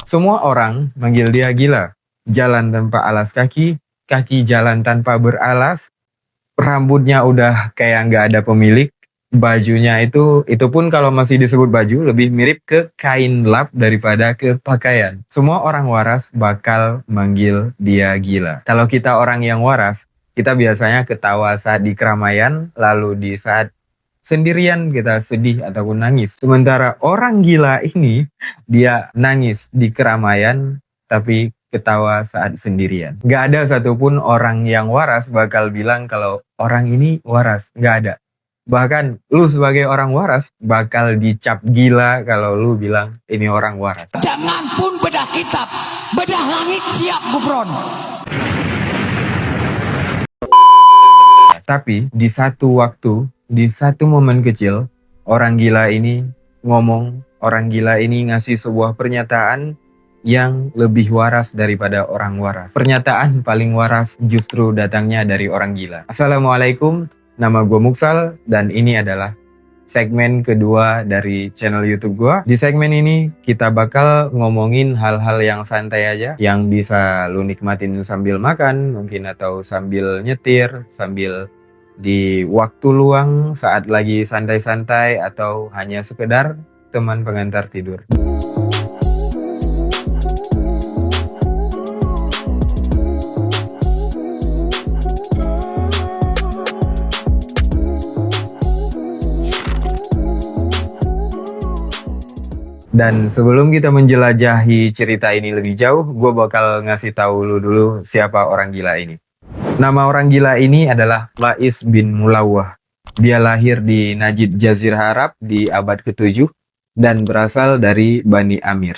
Semua orang manggil dia gila. Jalan tanpa alas kaki, kaki jalan tanpa beralas, rambutnya udah kayak nggak ada pemilik, bajunya itu pun kalau masih disebut baju lebih mirip ke kain lap daripada ke pakaian. Semua orang waras bakal manggil dia gila. Kalau kita orang yang waras, kita biasanya ketawa saat di keramaian, lalu di saat sendirian kita sedih ataupun nangis. Sementara orang gila ini, dia nangis di keramaian, tapi ketawa saat sendirian. Gak ada satupun orang yang waras bakal bilang kalau orang ini waras. Gak ada. Bahkan lu sebagai orang waras bakal dicap gila kalau lu bilang ini orang waras. Jangan pun bedah kitab, bedah langit siap Gufron. Tapi di satu waktu, di satu momen kecil, orang gila ini ngomong, orang gila ini ngasih sebuah pernyataan yang lebih waras daripada orang waras. Pernyataan paling waras justru datangnya dari orang gila. Assalamualaikum, nama gue Muksal, dan ini adalah segmen kedua dari channel YouTube gue. Di segmen ini kita bakal ngomongin hal-hal yang santai aja, yang bisa lu nikmatin sambil makan, mungkin atau sambil nyetir, sambil di waktu luang saat lagi santai-santai, atau hanya sekedar teman pengantar tidur. Dan sebelum kita menjelajahi cerita ini lebih jauh, gue bakal ngasih tahu lu dulu siapa orang gila ini. Nama orang gila ini adalah Qais bin Mulawwah. Dia lahir di Najd Jazirah Arab di abad ke-7 dan berasal dari Bani Amir.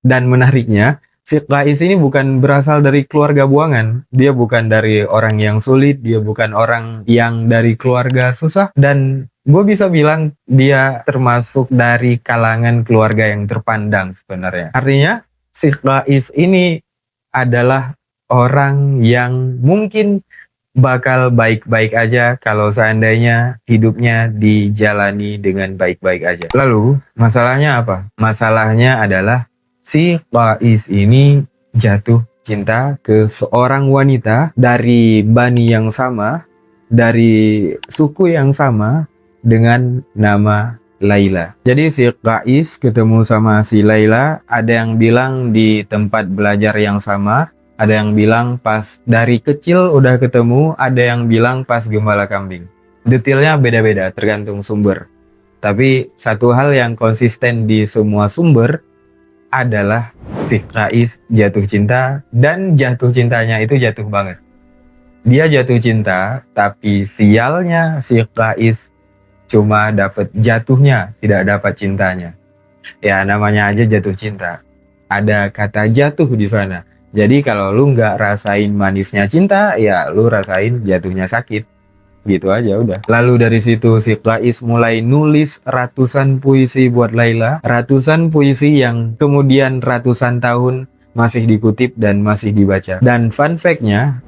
Dan menariknya, si Qais ini bukan berasal dari keluarga buangan. Dia bukan dari orang yang sulit, dia bukan orang yang dari keluarga susah, dan gue bisa bilang dia termasuk dari kalangan keluarga yang terpandang sebenarnya. Artinya, si Qais ini adalah orang yang mungkin bakal baik-baik aja kalau seandainya hidupnya dijalani dengan baik-baik aja. Lalu, masalahnya apa? Masalahnya adalah si Qais ini jatuh cinta ke seorang wanita dari bani yang sama, dari suku yang sama, dengan nama Laila. Jadi si Qais ketemu sama si Laila, ada yang bilang di tempat belajar yang sama, ada yang bilang pas dari kecil udah ketemu, ada yang bilang pas gembala kambing. Detailnya beda-beda tergantung sumber. Tapi satu hal yang konsisten di semua sumber adalah si Qais jatuh cinta, dan jatuh cintanya itu jatuh banget. Dia jatuh cinta, tapi sialnya si Qais cuma dapat jatuhnya, tidak dapat cintanya. Ya namanya aja jatuh cinta. Ada kata jatuh di sana. Jadi kalau lu nggak rasain manisnya cinta, ya lu rasain jatuhnya sakit. Gitu aja udah. Lalu dari situ si Qais mulai nulis ratusan puisi buat Laila. Ratusan puisi yang kemudian ratusan tahun masih dikutip dan masih dibaca. Dan fun fact-nya,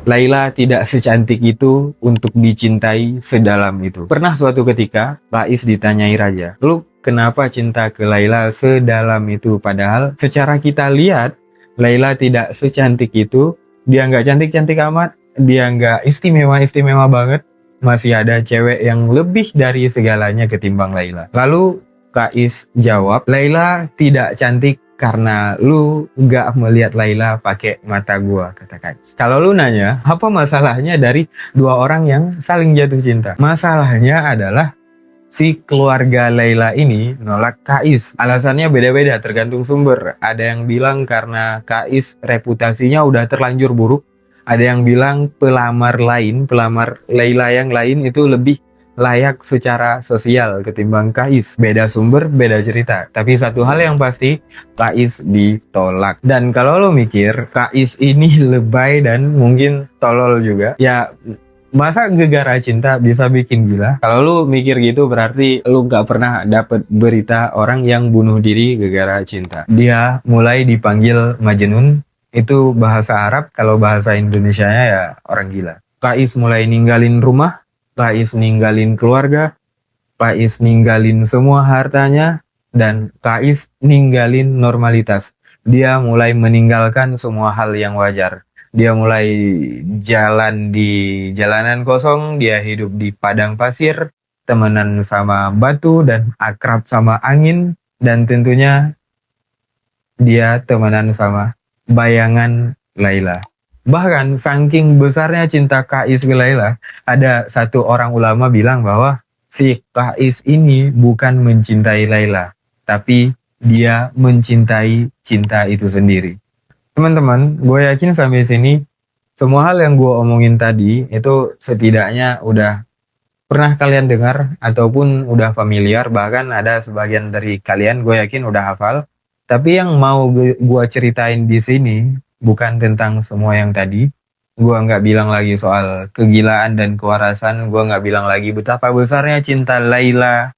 Laila tidak secantik itu untuk dicintai sedalam itu. Pernah suatu ketika, Qais ditanyai raja, lu kenapa cinta ke Laila sedalam itu? Padahal secara kita lihat, Laila tidak secantik itu, dia nggak cantik-cantik amat, dia nggak istimewa-istimewa banget, masih ada cewek yang lebih dari segalanya ketimbang Laila. Lalu Qais jawab, Laila tidak cantik karena lu nggak melihat Laila pakai mata gua, kata Qais. Kalau lu nanya, apa masalahnya dari dua orang yang saling jatuh cinta? Masalahnya adalah si keluarga Laila ini nolak Qais. Alasannya beda-beda tergantung sumber. Ada yang bilang karena Qais reputasinya udah terlanjur buruk. Ada yang bilang pelamar Laila yang lain itu lebih layak secara sosial ketimbang Qais. Beda sumber, beda cerita. Tapi satu hal yang pasti, Qais ditolak. Dan kalau lo mikir Qais ini lebay dan mungkin tolol juga, ya masa gegara cinta bisa bikin gila? Kalau lu mikir gitu berarti lu gak pernah dapet berita orang yang bunuh diri gegara cinta. Dia mulai dipanggil Majnun, itu bahasa Arab, kalau bahasa Indonesianya ya orang gila. Qais mulai ninggalin rumah, Qais ninggalin keluarga, Qais ninggalin semua hartanya, Dan Kais ninggalin normalitas. Dia mulai meninggalkan semua hal yang wajar. Dia mulai jalan di jalanan kosong, dia hidup di padang pasir, temenan sama batu dan akrab sama angin, dan tentunya dia temenan sama bayangan Laila. Bahkan saking besarnya cinta Kais ke Laila, ada satu orang ulama bilang bahwa si Kais ini bukan mencintai Laila, tapi dia mencintai cinta itu sendiri. Teman-teman, gue yakin sampai sini semua hal yang gue omongin tadi itu setidaknya udah pernah kalian dengar ataupun udah familiar, bahkan ada sebagian dari kalian gue yakin udah hafal. Tapi yang mau gue ceritain di sini bukan tentang semua yang tadi. Gue nggak bilang lagi soal kegilaan dan kewarasan. Gue nggak bilang lagi betapa besarnya cinta Laila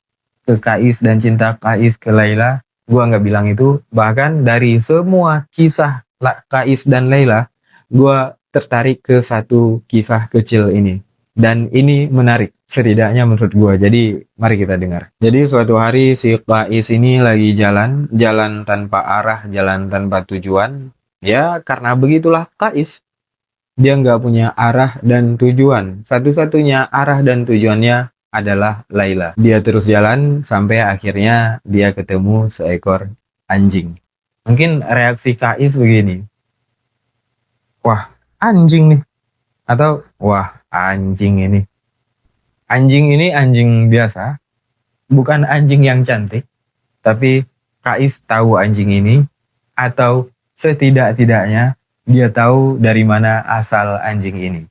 ke Kais dan cinta Kais ke Laila. Gue nggak bilang itu. Bahkan dari semua kisah Kais dan Laila, gue tertarik ke satu kisah kecil ini. Dan ini menarik, setidaknya menurut gue. Jadi mari kita dengar. Jadi suatu hari si Kais ini lagi jalan tanpa arah, jalan tanpa tujuan. Ya karena begitulah Kais. Dia nggak punya arah dan tujuan. Satu-satunya arah dan tujuannya adalah Laila. Dia terus jalan sampai akhirnya dia ketemu seekor anjing. Mungkin reaksi Kais begini. Wah, anjing nih. Atau wah, anjing ini. Anjing ini anjing biasa, bukan anjing yang cantik. Tapi Kais tahu anjing ini, atau setidak-tidaknya dia tahu dari mana asal anjing ini.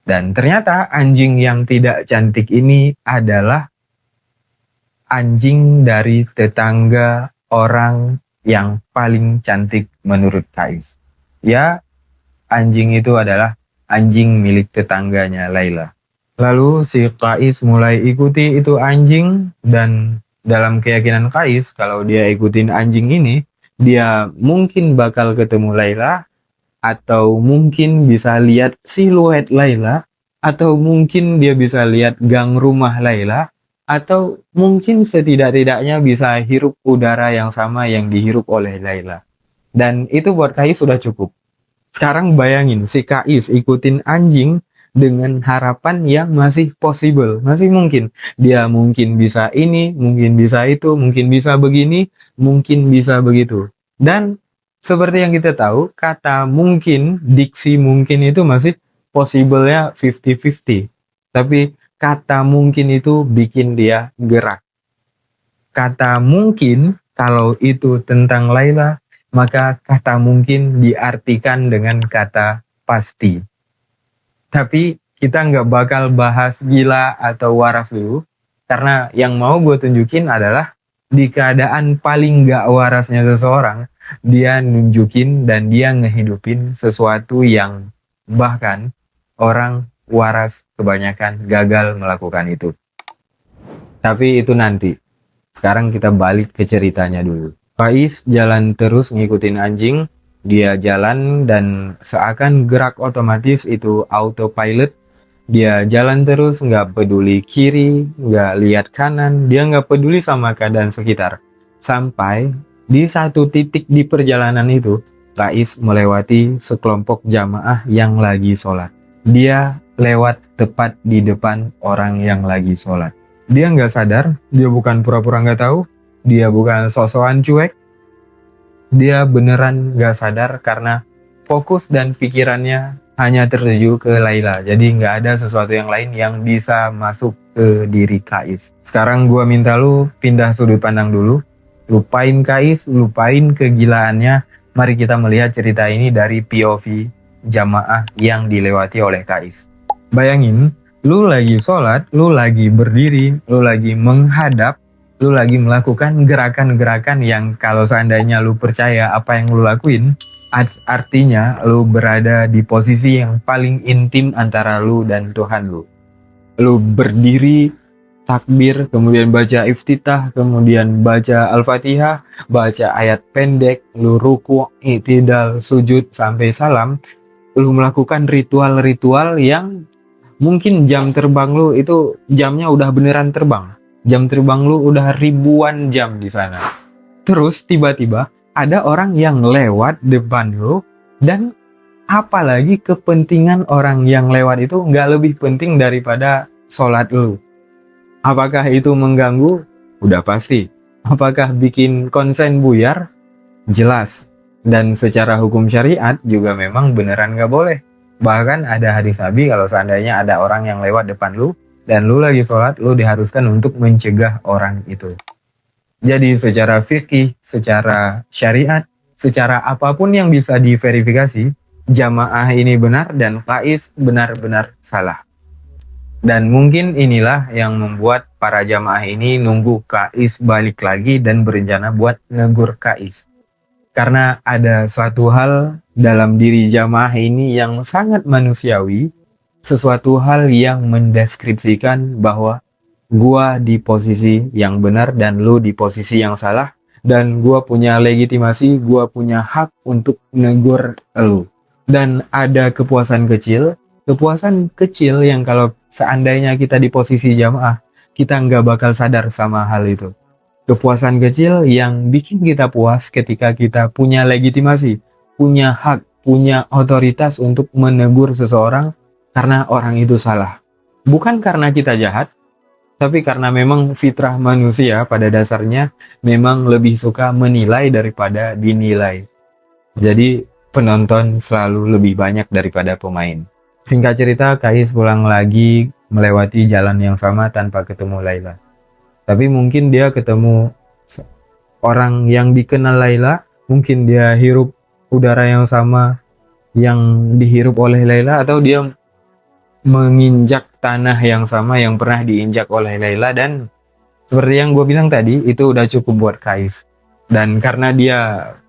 Dan ternyata anjing yang tidak cantik ini adalah anjing dari tetangga orang yang paling cantik menurut Kais. Ya, anjing itu adalah anjing milik tetangganya Laila. Lalu si Kais mulai ikuti itu anjing, dan dalam keyakinan Kais kalau dia ikutin anjing ini, dia mungkin bakal ketemu Laila, atau mungkin bisa lihat siluet Laila, atau mungkin dia bisa lihat gang rumah Laila, atau mungkin setidak-tidaknya bisa hirup udara yang sama yang dihirup oleh Laila. Dan itu buat Kais sudah cukup. Sekarang bayangin si Kais ikutin anjing dengan harapan yang masih possible, masih mungkin. Dia mungkin bisa ini, mungkin bisa itu, mungkin bisa begini, mungkin bisa begitu. Dan seperti yang kita tahu, kata mungkin, diksi mungkin itu masih possible-nya 50-50. Tapi kata mungkin itu bikin dia gerak. Kata mungkin, kalau itu tentang Laila, maka kata mungkin diartikan dengan kata pasti. Tapi kita nggak bakal bahas gila atau waras dulu, karena yang mau gue tunjukin adalah di keadaan paling nggak warasnya seseorang, dia nunjukin dan dia ngehidupin sesuatu yang bahkan orang waras kebanyakan gagal melakukan itu. Tapi itu nanti. Sekarang kita balik ke ceritanya dulu. Kais jalan terus ngikutin anjing. Dia jalan dan seakan gerak otomatis itu autopilot. Dia jalan terus, nggak peduli kiri, nggak lihat kanan. Dia nggak peduli sama keadaan sekitar. Sampai di satu titik di perjalanan itu, Kais melewati sekelompok jamaah yang lagi sholat. Dia lewat tepat di depan orang yang lagi sholat. Dia nggak sadar, dia bukan pura-pura nggak tahu. Dia bukan sosokan cuek, dia beneran gak sadar karena fokus dan pikirannya hanya tertuju ke Laila. Jadi gak ada sesuatu yang lain yang bisa masuk ke diri Kais. Sekarang gua minta lu pindah sudut pandang dulu. Lupain Kais, lupain kegilaannya. Mari kita melihat cerita ini dari POV jamaah yang dilewati oleh Kais. Bayangin, lu lagi sholat, lu lagi berdiri, lu lagi menghadap, lu lagi melakukan gerakan-gerakan yang kalau seandainya lu percaya apa yang lu lakuin, artinya lu berada di posisi yang paling intim antara lu dan Tuhan lu. Lu berdiri, takbir, kemudian baca iftitah, kemudian baca Al-Fatihah, baca ayat pendek, lu ruku', i'tidal, sujud, sampai salam. Lu melakukan ritual-ritual yang mungkin jam terbang lu itu jamnya udah beneran terbang. Jam terbang lu udah ribuan jam di sana. Terus tiba-tiba ada orang yang lewat depan lo, dan apalagi kepentingan orang yang lewat itu nggak lebih penting daripada sholat lo. Apakah itu mengganggu? Udah pasti. Apakah bikin konsen buyar? Jelas. Dan secara hukum syariat juga memang beneran nggak boleh. Bahkan ada hadis Nabi kalau seandainya ada orang yang lewat depan lu dan lu lagi sholat, lu diharuskan untuk mencegah orang itu. Jadi secara fikih, secara syariat, secara apapun yang bisa diverifikasi, jamaah ini benar dan Qais benar-benar salah. Dan mungkin inilah yang membuat para jamaah ini nunggu Qais balik lagi dan berencana buat negur Qais. Karena ada suatu hal dalam diri jamaah ini yang sangat manusiawi, sesuatu hal yang mendeskripsikan bahwa gua di posisi yang benar dan lu di posisi yang salah, dan gua punya legitimasi, gua punya hak untuk negur lu. Dan ada kepuasan kecil yang kalau seandainya kita di posisi jamaah, kita nggak bakal sadar sama hal itu. Kepuasan kecil yang bikin kita puas ketika kita punya legitimasi, punya hak, punya otoritas untuk menegur seseorang karena orang itu salah. Bukan karena kita jahat, tapi karena memang fitrah manusia pada dasarnya memang lebih suka menilai daripada dinilai. Jadi penonton selalu lebih banyak daripada pemain. Singkat cerita, Qais pulang lagi melewati jalan yang sama tanpa ketemu Laila. Tapi mungkin dia ketemu orang yang dikenal Laila, mungkin dia hirup udara yang sama yang dihirup oleh Laila, atau dia menginjak tanah yang sama yang pernah diinjak oleh Laila, dan seperti yang gue bilang tadi, itu udah cukup buat Qais. Dan karena dia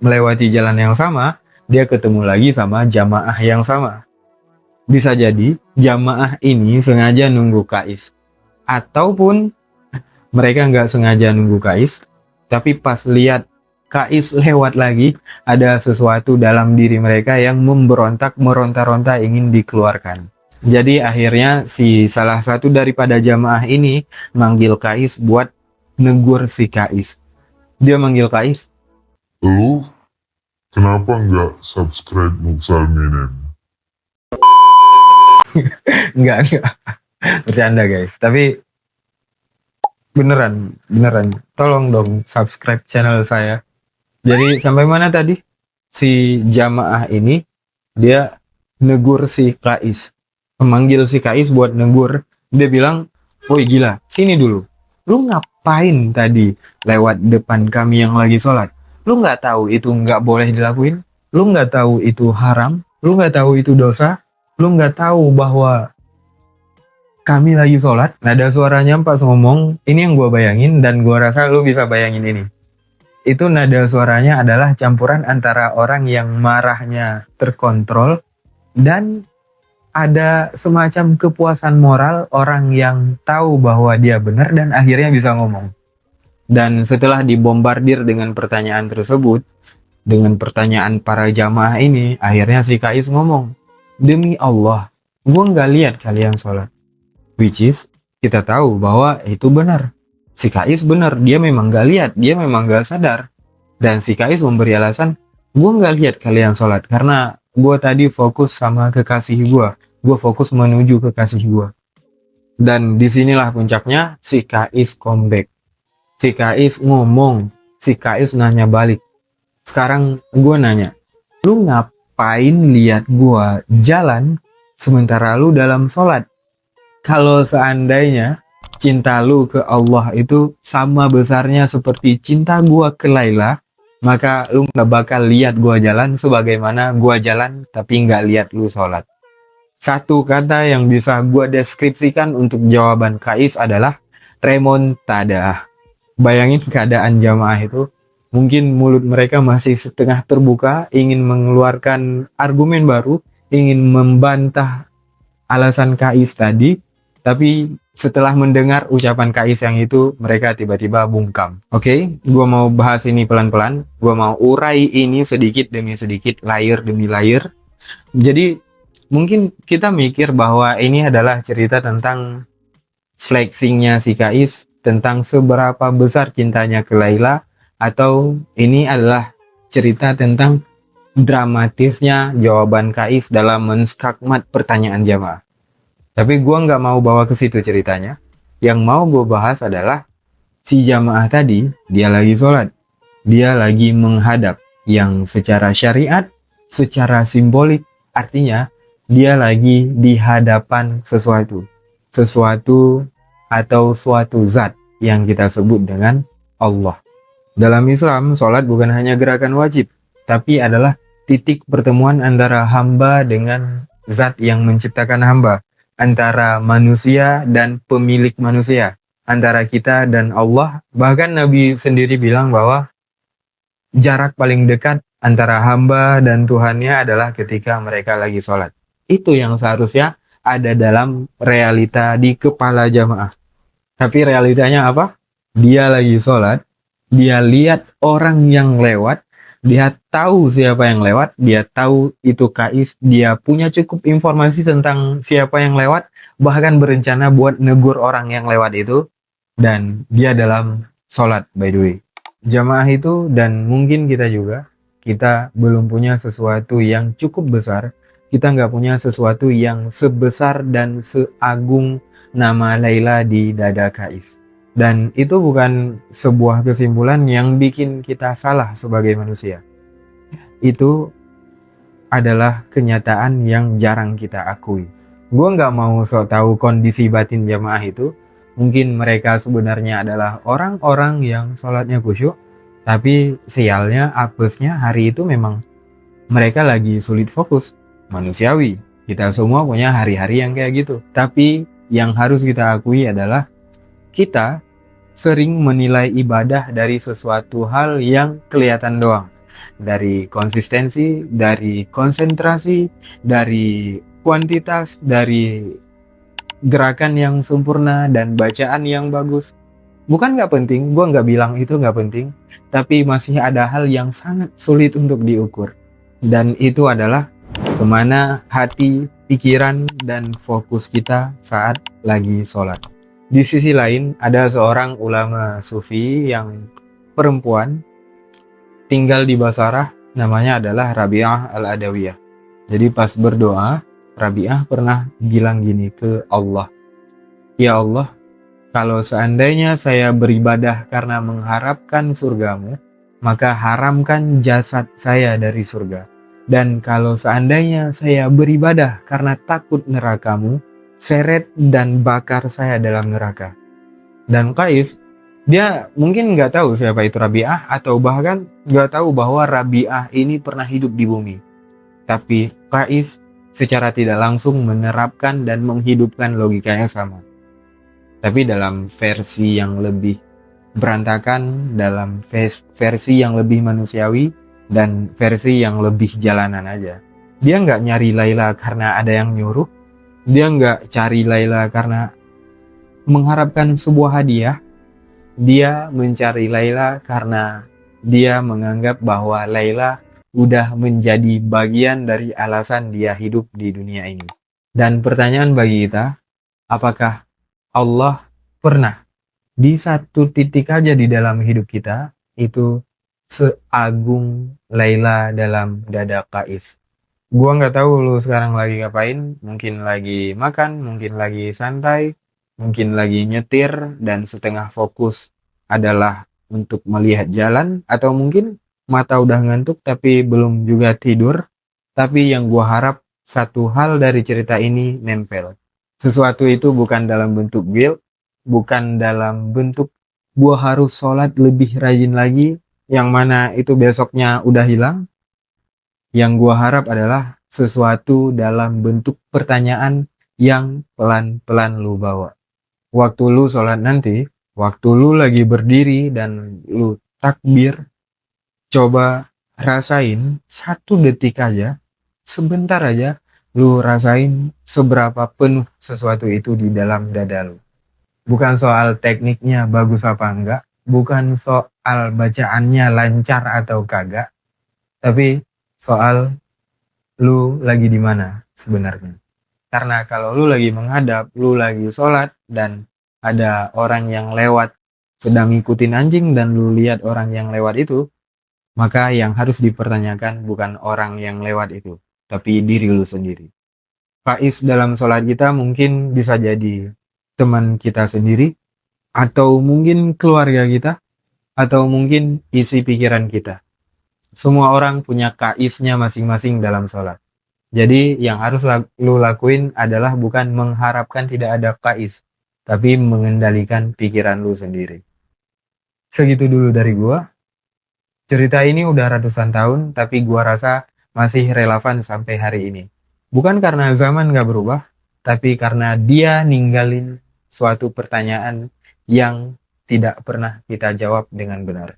melewati jalan yang sama, dia ketemu lagi sama jamaah yang sama. Bisa jadi jamaah ini sengaja nunggu Qais, ataupun mereka nggak sengaja nunggu Qais, tapi pas lihat Qais lewat lagi, ada sesuatu dalam diri mereka yang memberontak, meronta-ronta ingin dikeluarkan. Jadi akhirnya si salah satu daripada jamaah ini manggil Qais buat negur si Qais. Dia manggil Qais, Lu kenapa nggak subscribe Muksal Minen? enggak, bercanda guys, tapi beneran, tolong dong subscribe channel saya. Jadi sampai mana tadi? Si jamaah ini dia negur si Qais, memanggil si Qais buat negur. Dia bilang, woi gila, sini dulu. Lu ngapain tadi lewat depan kami yang lagi sholat? Lu nggak tahu itu nggak boleh dilakuin? Lu nggak tahu itu haram? Lu nggak tahu itu dosa? Lu nggak tahu bahwa kami lagi sholat? Nada suaranya pas ngomong, ini yang gue bayangin, dan gue rasa lu bisa bayangin ini. Itu nada suaranya adalah campuran antara orang yang marahnya terkontrol dan ada semacam kepuasan moral orang yang tahu bahwa dia benar dan akhirnya bisa ngomong. Dan setelah dibombardir dengan pertanyaan tersebut, dengan pertanyaan para jamaah ini, akhirnya si Qais ngomong, demi Allah, gue nggak lihat kalian sholat. Which is, kita tahu bahwa itu benar. Si Qais benar, dia memang gak lihat, dia memang gak sadar. Dan si Qais memberi alasan, gue gak lihat kalian sholat karena gue tadi fokus sama kekasih gue fokus menuju kekasih gue. Dan disinilah puncaknya, si Qais comeback. Si Qais ngomong, si Qais nanya balik. Sekarang gue nanya, lu ngapain lihat gue jalan sementara lu dalam sholat? Kalau seandainya cinta lu ke Allah itu sama besarnya seperti cinta gua ke Laila, maka lu gak bakal lihat gua jalan sebagaimana gua jalan tapi gak lihat lu sholat. Satu kata yang bisa gua deskripsikan untuk jawaban Qais adalah remontada. Bayangin keadaan jamaah itu, mungkin mulut mereka masih setengah terbuka, ingin mengeluarkan argumen baru, ingin membantah alasan Qais tadi. Tapi setelah mendengar ucapan Qais yang itu, mereka tiba-tiba bungkam. Oke, gua mau bahas ini pelan-pelan. Gua mau urai ini sedikit demi sedikit, layer demi layer. Jadi mungkin kita mikir bahwa ini adalah cerita tentang flexingnya si Qais, tentang seberapa besar cintanya ke Laila, atau ini adalah cerita tentang dramatisnya jawaban Kais dalam menskakmat pertanyaan jamaah. Tapi gue nggak mau bawa ke situ ceritanya. Yang mau gue bahas adalah si jamaah tadi, dia lagi sholat. Dia lagi menghadap yang secara syariat, secara simbolik, artinya dia lagi di hadapan sesuatu. Sesuatu atau suatu zat yang kita sebut dengan Allah. Dalam Islam, sholat bukan hanya gerakan wajib, tapi adalah titik pertemuan antara hamba dengan zat yang menciptakan hamba, antara manusia dan pemilik manusia, antara kita dan Allah. Bahkan Nabi sendiri bilang bahwa jarak paling dekat antara hamba dan Tuhannya adalah ketika mereka lagi sholat. Itu yang seharusnya ada dalam realita di kepala jamaah. Tapi realitanya apa? Dia lagi sholat, dia lihat orang yang lewat, dia tahu siapa yang lewat, dia tahu itu Kais, dia punya cukup informasi tentang siapa yang lewat, bahkan berencana buat negur orang yang lewat itu, dan dia dalam sholat by the way. Jamaah itu dan mungkin kita juga, kita belum punya sesuatu yang cukup besar, kita nggak punya sesuatu yang sebesar dan seagung nama Laila di dada Kais. Dan itu bukan sebuah kesimpulan yang bikin kita salah sebagai manusia. Itu adalah kenyataan yang jarang kita akui. Gue nggak mau sok tahu kondisi batin jamaah itu. Mungkin mereka sebenarnya adalah orang-orang yang sholatnya khusyuk, tapi sialnya, apesnya hari itu memang mereka lagi sulit fokus. Manusiawi, kita semua punya hari-hari yang kayak gitu. Tapi yang harus kita akui adalah kita sering menilai ibadah dari sesuatu hal yang kelihatan doang. Dari konsistensi, dari konsentrasi, dari kuantitas, dari gerakan yang sempurna dan bacaan yang bagus. Bukan nggak penting, gue nggak bilang itu nggak penting, tapi masih ada hal yang sangat sulit untuk diukur. Dan itu adalah kemana hati, pikiran, dan fokus kita saat lagi sholat. Di sisi lain, ada seorang ulama sufi yang perempuan tinggal di Basarah, namanya adalah Rabi'ah al-Adawiyah. Jadi pas berdoa, Rabi'ah pernah bilang gini ke Allah, "Ya Allah, kalau seandainya saya beribadah karena mengharapkan surgamu, maka haramkan jasad saya dari surga. Dan kalau seandainya saya beribadah karena takut nerakamu, seret dan bakar saya dalam neraka." Dan Kais, dia mungkin nggak tahu siapa itu Rabi'ah, atau bahkan nggak tahu bahwa Rabi'ah ini pernah hidup di bumi. Tapi Kais secara tidak langsung menerapkan dan menghidupkan logika yang sama. Tapi dalam versi yang lebih berantakan, dalam versi yang lebih manusiawi, dan versi yang lebih jalanan aja. Dia nggak nyari Laila karena ada yang nyuruh. Dia nggak cari Laila karena mengharapkan sebuah hadiah. Dia mencari Laila karena dia menganggap bahwa Laila udah menjadi bagian dari alasan dia hidup di dunia ini. Dan pertanyaan bagi kita, apakah Allah pernah di satu titik aja di dalam hidup kita itu seagung Laila dalam dada Kais? Gua nggak tahu lu sekarang lagi ngapain, mungkin lagi makan, mungkin lagi santai, mungkin lagi nyetir dan setengah fokus adalah untuk melihat jalan, atau mungkin mata udah ngantuk tapi belum juga tidur. Tapi yang gua harap satu hal dari cerita ini nempel. Sesuatu itu bukan dalam bentuk guilt, bukan dalam bentuk gua harus sholat lebih rajin lagi, yang mana itu besoknya udah hilang. Yang gua harap adalah sesuatu dalam bentuk pertanyaan yang pelan-pelan lu bawa. Waktu lu sholat nanti, waktu lu lagi berdiri dan lu takbir, coba rasain 1 detik aja, sebentar aja, lu rasain seberapa penuh sesuatu itu di dalam dada lu. Bukan soal tekniknya bagus apa enggak, bukan soal bacaannya lancar atau kagak, tapi soal lu lagi di mana sebenarnya. Karena kalau lu lagi menghadap, lu lagi sholat, dan ada orang yang lewat sedang ngikutin anjing dan lu lihat orang yang lewat itu, maka yang harus dipertanyakan bukan orang yang lewat itu, tapi diri lu sendiri. Faiz dalam sholat kita mungkin bisa jadi teman kita sendiri, atau mungkin keluarga kita, atau mungkin isi pikiran kita. Semua orang punya kaisnya masing-masing dalam sholat. Jadi yang harus lu lakuin adalah bukan mengharapkan tidak ada kais, tapi mengendalikan pikiran lu sendiri. Segitu dulu dari gua. Cerita ini udah ratusan tahun, tapi gua rasa masih relevan sampai hari ini. Bukan karena zaman gak berubah, tapi karena dia ninggalin suatu pertanyaan yang tidak pernah kita jawab dengan benar.